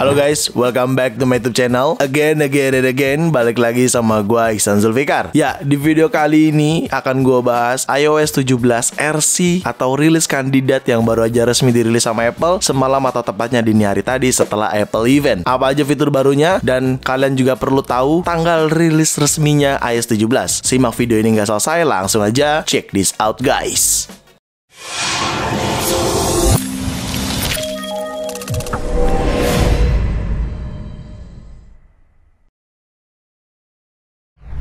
Halo guys, welcome back to my YouTube channel. Again, balik lagi sama gua Ihsan Zulfikar. Ya, di video kali ini akan gua bahas iOS 17 RC atau rilis kandidat yang baru aja resmi dirilis sama Apple semalam atau tepatnya dini hari tadi setelah Apple event. Apa aja fitur barunya dan kalian juga perlu tahu tanggal rilis resminya iOS 17. Simak video ini nggak selesai, langsung aja check this out guys.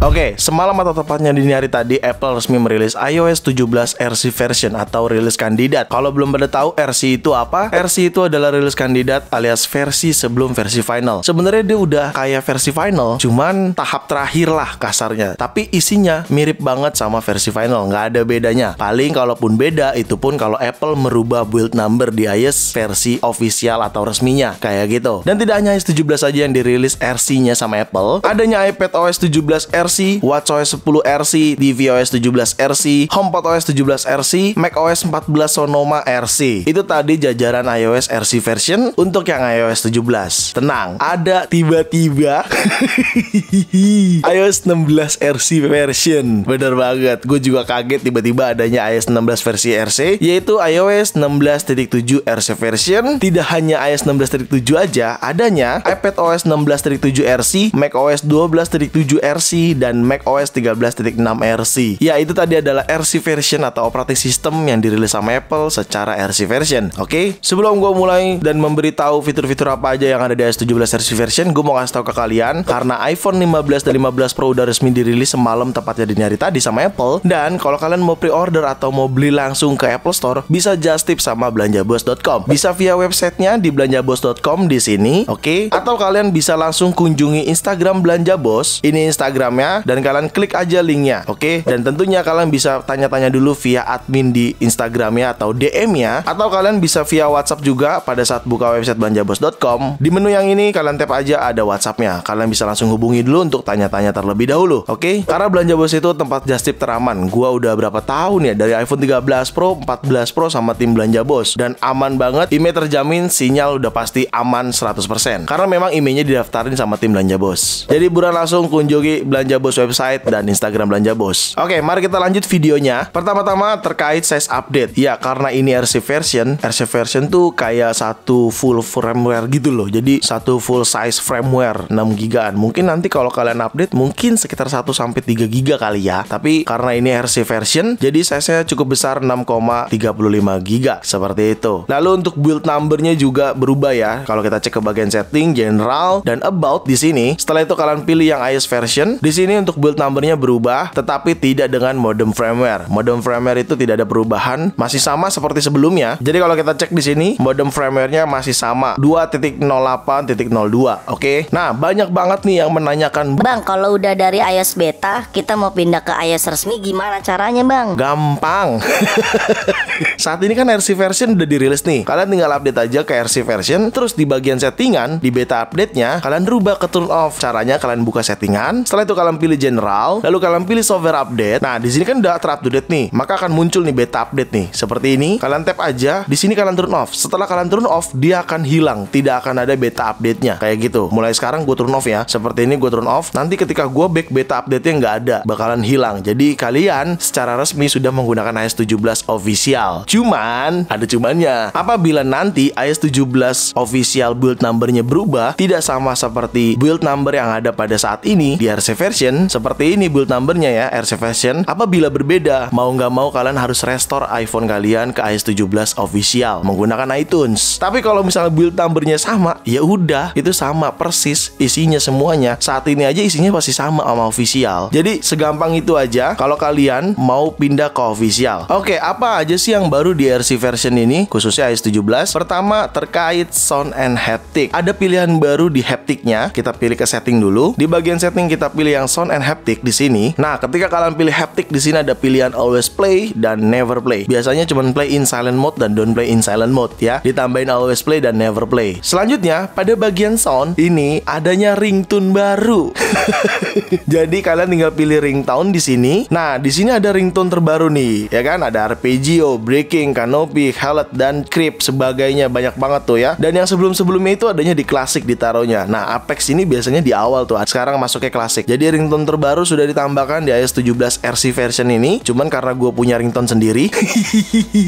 Oke, semalam atau tepatnya dini hari tadi Apple resmi merilis iOS 17 RC version atau rilis kandidat. Kalau belum pada tahu RC itu apa? RC itu adalah rilis kandidat alias versi sebelum versi final. Sebenarnya dia udah kayak versi final, cuman tahap terakhir lah kasarnya. Tapi isinya mirip banget sama versi final, nggak ada bedanya. Paling kalaupun beda itu pun kalau Apple merubah build number di iOS versi official atau resminya, kayak gitu. Dan tidak hanya iOS 17 aja yang dirilis RC-nya sama Apple, adanya iPadOS 17 RC, watchOS 10 RC, tvOS 17 RC, HomePodOS 17 RC, macOS 14 Sonoma RC. Itu tadi jajaran iOS RC version untuk yang iOS 17. Tenang, ada tiba-tiba iOS 16 RC version. Bener banget, gue juga kaget tiba-tiba adanya iOS 16 versi RC, yaitu iOS 16.7 RC version. Tidak hanya iOS 16.7 aja, adanya iPadOS 16.7 RC, macOS 12.7 RC, dan macOS 13.6 RC. Ya, itu tadi adalah RC version atau operating system yang dirilis sama Apple secara RC version. Oke, sebelum gue mulai dan memberitahu fitur-fitur apa aja yang ada di iOS 17 RC version, gue mau kasih tahu ke kalian karena iPhone 15 dan 15 Pro udah resmi dirilis semalam tepatnya dini hari tadi sama Apple. Dan kalau kalian mau pre-order atau mau beli langsung ke Apple Store, bisa just tip sama belanjabos.com. Bisa via websitenya di belanjabos.com di sini, oke? Atau kalian bisa langsung kunjungi Instagram Belanja Bos. Ini Instagramnya, dan kalian klik aja linknya, oke? Dan tentunya kalian bisa tanya-tanya dulu via admin di Instagramnya atau DM-nya, atau kalian bisa via WhatsApp juga pada saat buka website belanjabos.com. Di menu yang ini kalian tap aja ada WhatsApp-nya. Kalian bisa langsung hubungi dulu untuk tanya-tanya terlebih dahulu, oke? Karena Belanja Bos itu tempat just tip teraman. Gua udah berapa tahun ya dari iPhone 13 Pro, 14 Pro sama tim Belanja Bos, dan aman banget. IMEI terjamin, sinyal udah pasti aman 100%. Karena memang IMEI-nya didaftarin sama tim Belanja Bos. Jadi buruan langsung kunjungi Belanja Bos website dan Instagram Belanja Bos. Oke, mari kita lanjut videonya. Pertama-tama terkait size update. Ya, karena ini RC version tuh kayak satu full firmware gitu loh. Jadi satu full size firmware 6 gigaan. Mungkin nanti kalau kalian update mungkin sekitar 1 sampai 3 giga kali ya. Tapi karena ini RC version, jadi size-nya cukup besar 6,35 giga seperti itu. Lalu untuk build number-nya juga berubah ya. Kalau kita cek ke bagian setting, general dan about di sini. Setelah itu kalian pilih yang iOS version. Di sini untuk build numbernya berubah, tetapi tidak dengan modem firmware. Modem firmware itu tidak ada perubahan, masih sama seperti sebelumnya. Jadi kalau kita cek di sini, modem firmware-nya masih sama 2.08.02. Oke. Nah, banyak banget nih yang menanyakan, Bang, kalau udah dari iOS beta, kita mau pindah ke iOS resmi gimana caranya, Bang? gampang. Saat ini kan RC version udah dirilis nih. Kalian tinggal update aja ke RC version, terus di bagian settingan, di beta update-nya, kalian rubah ke turn off. Caranya kalian buka settingan, setelah itu kalian pilih general, lalu kalian pilih software update. Nah, di sini kan udah ter-update nih, maka akan muncul nih beta update nih. Seperti ini, kalian tap aja, di sini kalian turn off. Setelah kalian turn off, dia akan hilang, tidak akan ada beta update-nya. Kayak gitu. Mulai sekarang gue turn off ya. Seperti ini gue turn off. Nanti ketika gue back, beta update-nya nggak ada, bakalan hilang. Jadi kalian secara resmi sudah menggunakan iOS 17 official. Cuman, ada cumannya. Apabila nanti iOS 17 official build number-nya berubah, tidak sama seperti build number yang ada pada saat ini di RC version. Seperti ini build numbernya ya, RC version. Apabila berbeda, mau nggak mau kalian harus restore iPhone kalian ke iOS 17 official menggunakan iTunes. Tapi kalau misalnya build numbernya sama, ya udah, itu sama persis isinya semuanya. Saat ini aja isinya pasti sama official. Jadi segampang itu aja kalau kalian mau pindah ke official. Oke, apa aja sih yang baru di RC version ini khususnya iOS 17? Pertama, terkait sound and haptic. Ada pilihan baru di hapticnya. Kita pilih ke setting dulu. Di bagian setting kita pilih yang sound and haptic di sini. Nah, ketika kalian pilih haptic di sini ada pilihan always play dan never play. Biasanya cuma play in silent mode dan don't play in silent mode ya. Ditambahin always play dan never play. Selanjutnya, pada bagian sound ini adanya ringtone baru. Jadi kalian tinggal pilih ringtone di sini. Nah, di sini ada ringtone terbaru nih, ya kan? Ada arpeggio, breaking, canopy, hallet dan creep sebagainya, banyak banget tuh ya. Dan yang sebelum-sebelumnya itu adanya di klasik ditaruhnya. Nah, Apex ini biasanya di awal tuh. Sekarang masuknya klasik. Jadi ringtone terbaru sudah ditambahkan di iOS 17 RC version ini. Cuman karena gue punya ringtone sendiri,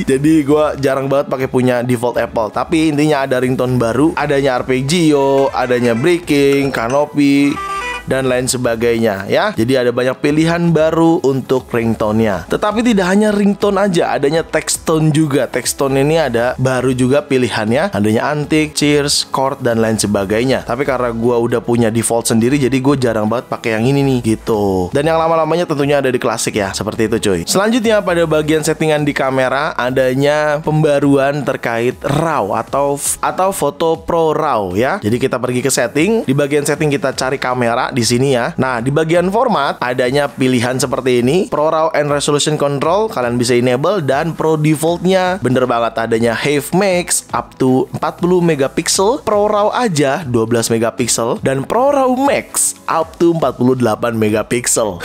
jadi gue jarang banget pakai punya default Apple. Tapi intinya ada ringtone baru, adanya arpeggio, adanya breaking, canopy dan lain sebagainya ya. Jadi ada banyak pilihan baru untuk ringtone-nya. Tetapi tidak hanya ringtone aja, adanya text tone juga. Text tone ini ada baru juga pilihannya. Adanya antik, cheers, chord dan lain sebagainya. Tapi karena gua udah punya default sendiri, jadi gue jarang banget pakai yang ini nih gitu. Dan yang lama-lamanya tentunya ada di klasik ya. Seperti itu cuy. Selanjutnya pada bagian settingan di kamera adanya pembaruan terkait RAW atau foto pro RAW ya. Jadi kita pergi ke setting. Di bagian setting kita cari kamera di sini ya. Nah, di bagian format adanya pilihan seperti ini. Pro RAW and Resolution Control kalian bisa enable dan pro defaultnya bener banget adanya Have Max up to 40 megapiksel, Pro RAW aja 12 megapiksel dan Pro RAW Max up to 48 megapiksel.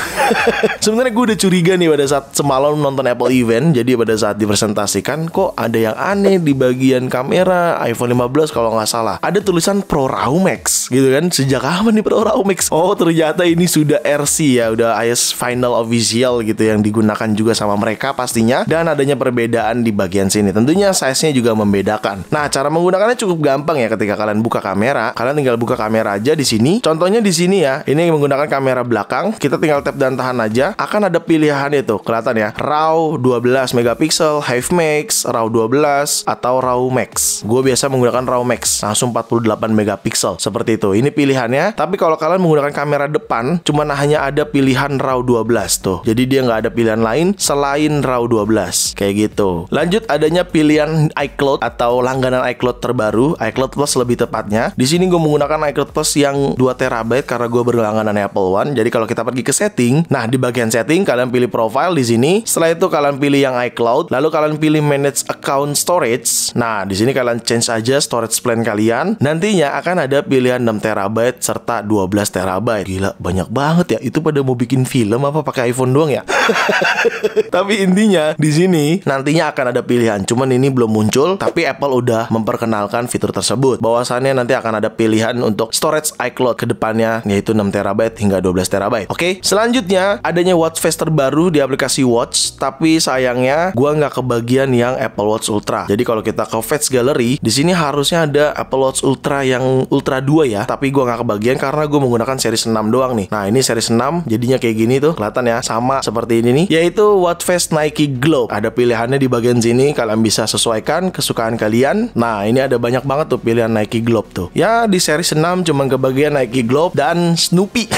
Sebenarnya gue udah curiga nih pada saat semalam nonton Apple event. Jadi pada saat dipresentasikan kok ada yang aneh di bagian kamera iPhone 15 kalau nggak salah. Ada tulisan Pro RAW Max gitu kan. Sejak kapan nih Pro RAW Max? Oh, ternyata ini sudah RC ya, udah iOS Final Official gitu yang digunakan juga sama mereka pastinya. Dan adanya perbedaan di bagian sini. Tentunya size-nya juga membedakan. Nah, cara menggunakannya cukup gampang ya. Ketika kalian buka kamera, kalian tinggal buka kamera aja di sini. Contohnya di sini ya. Ini menggunakan kamera belakang. Kita tinggal tap dan tahan aja. Akan ada pilihan itu, kelihatan ya. RAW 12 megapiksel, Have Max, RAW 12 atau RAW Max. Gue biasa menggunakan RAW Max, langsung 48 megapiksel. Seperti itu. Ini pilihannya. Tapi kalau kalian menggunakan kamera depan, cuman hanya ada pilihan RAW 12 tuh. Jadi dia nggak ada pilihan lain selain RAW 12 kayak gitu. Lanjut adanya pilihan iCloud atau langganan iCloud terbaru, iCloud Plus lebih tepatnya. Di sini gue menggunakan iCloud Plus yang 2 TB karena gue berlangganan Apple One. Jadi kalau kita pergi ke setting, nah di bagian setting kalian pilih profile di sini. Setelah itu kalian pilih yang iCloud, lalu kalian pilih manage account storage. Nah di sini kalian change aja storage plan kalian. Nantinya akan ada pilihan 6 TB serta 12 TB. Gila, banyak banget ya. Itu pada mau bikin film apa pakai iPhone doang ya? Tapi intinya di sini nantinya akan ada pilihan. Cuman ini belum muncul, tapi Apple udah memperkenalkan fitur tersebut. Bahwasannya nanti akan ada pilihan untuk storage iCloud ke depannya, yaitu 6 TB hingga 12 TB. Oke, selanjutnya adanya watch face terbaru di aplikasi Watch, tapi sayangnya gua nggak kebagian yang Apple Watch Ultra. Jadi kalau kita ke Fetch Gallery, di sini harusnya ada Apple Watch Ultra yang Ultra 2 ya, tapi gua nggak kebagian karena gue menggunakan series 6 doang nih. Nah, ini series 6 jadinya kayak gini tuh, kelihatan ya, sama seperti ini nih, yaitu Watch Face Nike Globe. Ada pilihannya di bagian sini, kalian bisa sesuaikan kesukaan kalian. Nah, ini ada banyak banget tuh pilihan Nike Globe tuh. Ya, di series 6 cuman kebagian Nike Globe dan Snoopy.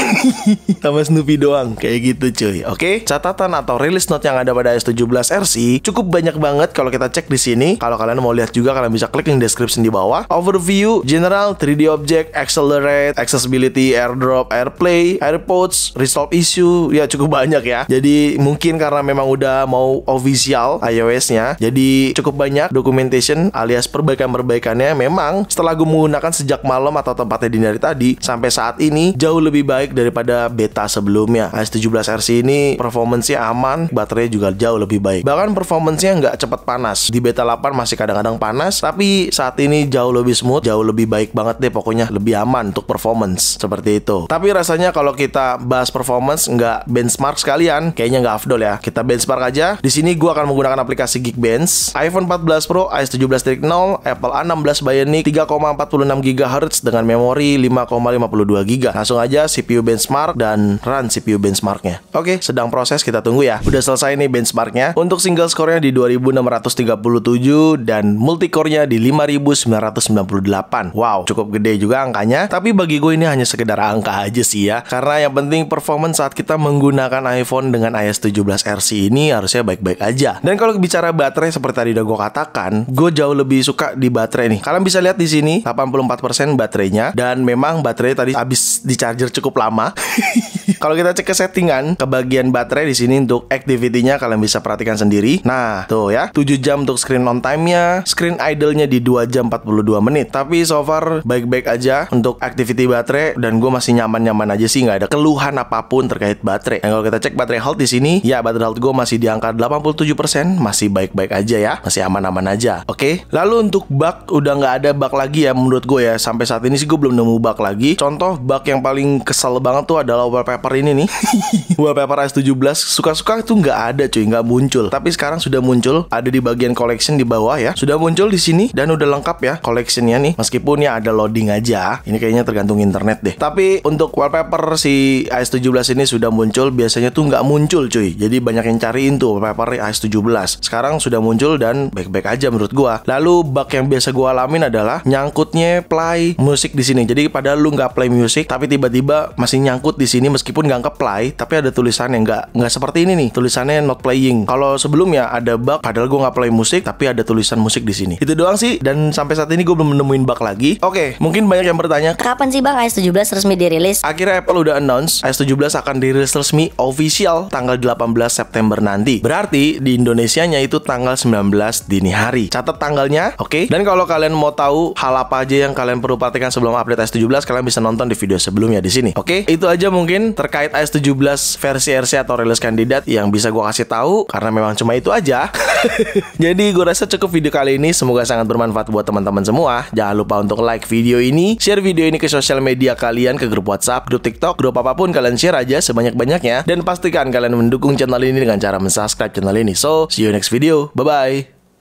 Sama Snoopy doang, kayak gitu cuy. Oke, catatan atau release note yang ada pada iOS 17 RC cukup banyak banget kalau kita cek di sini. Kalau kalian mau lihat juga, kalian bisa klik link description di bawah. Overview, general, 3D object, accelerate, accessibility, airdrop, AirPlay, AirPods, resolve issue, ya cukup banyak ya. Jadi mungkin karena memang udah mau official iOS-nya, jadi cukup banyak documentation alias perbaikan-perbaikannya. Memang setelah gue menggunakan sejak malam atau tempatnya dini hari tadi sampai saat ini jauh lebih baik daripada beta sebelumnya. iOS 17 RC ini performance-nya aman, baterainya juga jauh lebih baik. Bahkan performance-nya nggak cepat panas. Di beta 8 masih kadang-kadang panas, tapi saat ini jauh lebih smooth, jauh lebih baik banget deh, pokoknya lebih aman untuk performance seperti itu. Tapi rasanya kalau kita bahas performance nggak benchmark sekalian, kayaknya nggak afdol ya. Kita benchmark aja. Di sini gue akan menggunakan aplikasi Geekbench. iPhone 14 Pro iOS 17.0, Apple A16 Bionic 3,46 GHz dengan memori 5,52 GB. Langsung aja CPU benchmark dan run CPU benchmarknya. Oke, sedang proses, kita tunggu ya. Udah selesai nih benchmarknya. Untuk single score-nya di 2637 dan multicore-nya di 5998. Wow, cukup gede juga angkanya. Tapi bagi gue ini hanya sekedar angka aja sih ya. Karena yang penting performance saat kita menggunakan iPhone dengan iOS 17 RC ini harusnya baik-baik aja. Dan kalau bicara baterai seperti tadi udah gue katakan, gue jauh lebih suka di baterai nih. Kalian bisa lihat di sini 84% baterainya, dan memang baterai tadi habis di charger cukup lama. Kalau kita cek ke settingan, ke bagian baterai di sini untuk activity-nya kalian bisa perhatikan sendiri. Nah, tuh ya, 7 jam untuk screen on time-nya, screen idle-nya di 2 jam 42 menit. Tapi so far baik-baik aja untuk activity baterai, dan gue masih nyaman-nyaman aja sih, nggak ada keluhan apapun terkait baterai. Dan kalau kita cek baterai health di sini, ya baterai health gue masih di angka 87%, masih baik-baik aja ya, masih aman-aman aja. Oke, lalu untuk bug udah nggak ada bug lagi ya menurut gue ya. Sampai saat ini sih gue belum nemu bug lagi. Contoh bug yang paling kesel banget tuh adalah wallpaper ini nih. Wallpaper iOS 17 suka-suka tuh nggak ada cuy, nggak muncul. Tapi sekarang sudah muncul, ada di bagian collection di bawah ya. Sudah muncul di sini dan udah lengkap ya collectionnya nih. Meskipun ya ada loading aja. Ini kayaknya tergantung internet deh. Tapi untuk wallpaper si iOS 17 ini sudah muncul, biasanya tuh nggak muncul cuy. Jadi banyak yang cariin tuh wallpaper iOS 17. Sekarang sudah muncul dan baik-baik aja menurut gua. Lalu bug yang biasa gua alamin adalah nyangkutnya play musik di sini. Jadi padahal lu nggak play musik, tapi tiba-tiba masih nyangkut di sini meskipun nggak ke-play, tapi ada tulisannya nggak seperti ini nih. Tulisannya not playing. Kalau sebelumnya ada bug, padahal gua nggak play musik, tapi ada tulisan musik di sini. Itu doang sih. Dan sampai saat ini gua belum nemuin bug lagi. Oke, mungkin banyak yang bertanya, kapan sih bang iOS 17 resmi dirilis? Akhirnya Apple udah announce iOS 17 akan dirilis resmi official tanggal 18 September nanti. Berarti di Indonesianya itu tanggal 19 dini hari. Catat tanggalnya, oke? Dan kalau kalian mau tahu hal apa aja yang kalian perlu perhatikan sebelum update iOS 17, kalian bisa nonton di video sebelumnya di sini. Oke? Itu aja mungkin terkait iOS 17 versi RC atau rilis kandidat yang bisa gua kasih tahu, karena memang cuma itu aja. Jadi gua rasa cukup video kali ini. Semoga sangat bermanfaat buat teman-teman semua. Jangan lupa untuk like video ini, share video ini ke sosial media kalian, ke grup WhatsApp, grup TikTok, grup apapun kalian share aja sebanyak-banyaknya. Dan pastikan kalian mendukung channel ini dengan cara mensubscribe channel ini. So, see you next video. Bye-bye.